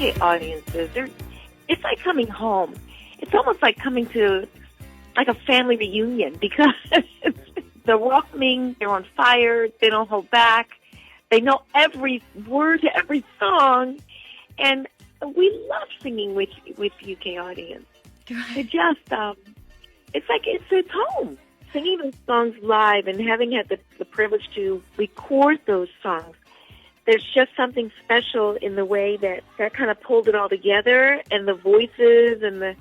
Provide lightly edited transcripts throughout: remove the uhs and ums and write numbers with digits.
UK audiences, it's like coming home. It's almost like coming to like a family reunion because they're welcoming, they're on fire, they don't hold back, they know every word to every song, and we love singing with UK audience. It just, it's like it's home. Singing those songs live and having had the privilege to record those songs, there's just something special in the way that kind of pulled it all together, and the voices and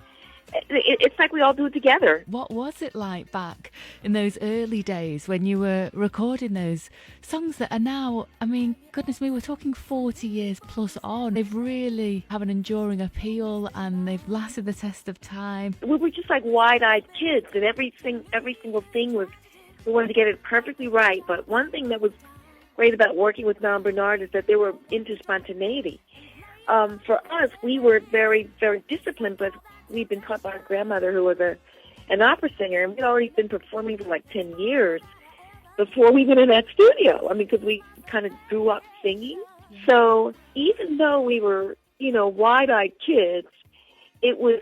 it's like we all do it together. What was it like back in those early days when you were recording those songs that are now, I mean, goodness me, we're talking 40 years plus on. They've really have an enduring appeal and they've lasted the test of time. We were just like wide-eyed kids, and every single thing was, we wanted to get it perfectly right. But one thing that was great about working with Mel and Bernard is that they were into spontaneity. For us, we were very, very disciplined, but we'd been taught by our grandmother, who was an opera singer, and we'd already been performing for like 10 years before we went in that studio. I mean, because we kind of grew up singing. So even though we were, wide-eyed kids, it was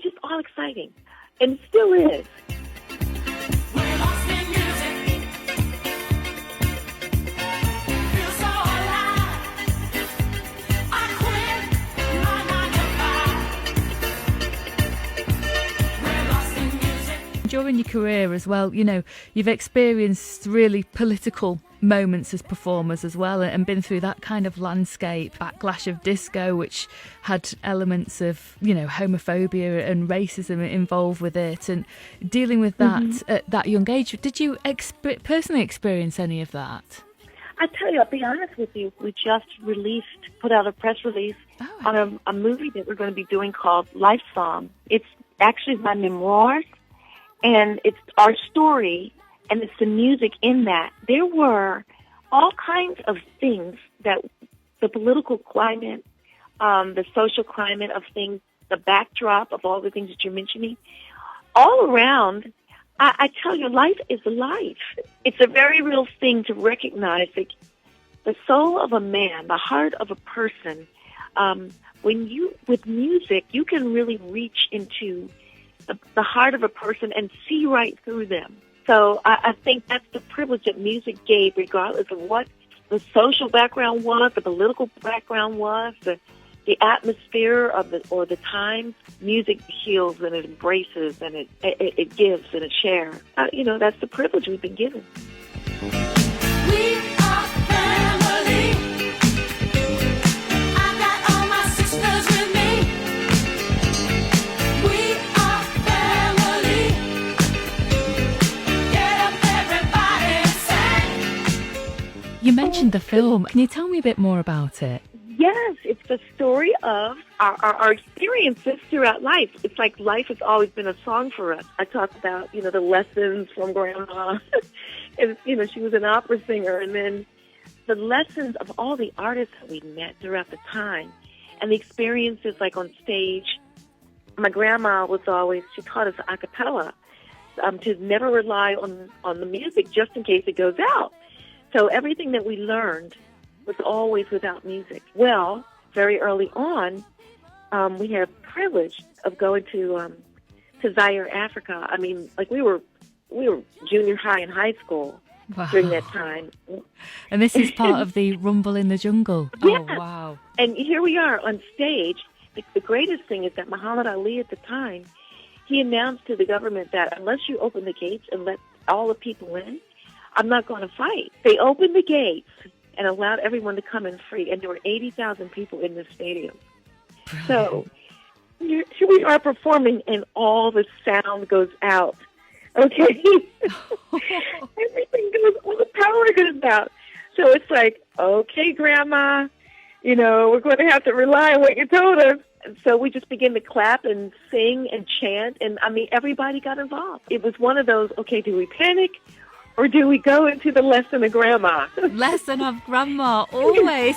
just all exciting, and it still is. During your career as well, you've experienced really political moments as performers as well, and been through that kind of landscape, backlash of disco, which had elements of, homophobia and racism involved with it, and dealing with that at that young age. Did you personally experience any of that? I tell you, I'll be honest with you, we just put out a press release on a movie that we're going to be doing called Life Song. It's actually my memoirs. And it's our story, and it's the music in that. There were all kinds of things that the political climate, the social climate of things, the backdrop of all the things that you're mentioning, all around. I tell you, life is life. It's a very real thing to recognize that the soul of a man, the heart of a person, with music, you can really reach into the heart of a person and see right through them. So I think that's the privilege that music gave, regardless of what the social background was, the political background was, the atmosphere of the time. Music heals and it embraces and it gives and it shares. That's the privilege we've been given. You mentioned the film. Can you tell me a bit more about it? Yes, it's the story of our experiences throughout life. It's like life has always been a song for us. I talk about, the lessons from Grandma. And, she was an opera singer. And then the lessons of all the artists that we met throughout the time. And the experiences like on stage. My grandma she taught us a cappella, to never rely on the music just in case it goes out. So everything that we learned was always without music. Well, very early on, we had a privilege of going to Zaire, Africa. I mean, like we were junior high and high school during that time. And this is part of the Rumble in the Jungle. Yeah. Oh, wow. And here we are on stage. The greatest thing is that Muhammad Ali at the time, he announced to the government that unless you open the gates and let all the people in, I'm not going to fight. They opened the gates and allowed everyone to come in free, and there were 80,000 people in the stadium. So here we are performing, and all the sound goes out. Okay? Everything goes, all the power goes out. So it's like, okay, Grandma, we're going to have to rely on what you told us. And so we just began to clap and sing and chant, and, everybody got involved. It was one of those, okay, do we panic? Or do we go into the lesson of Grandma? Lesson of Grandma, always.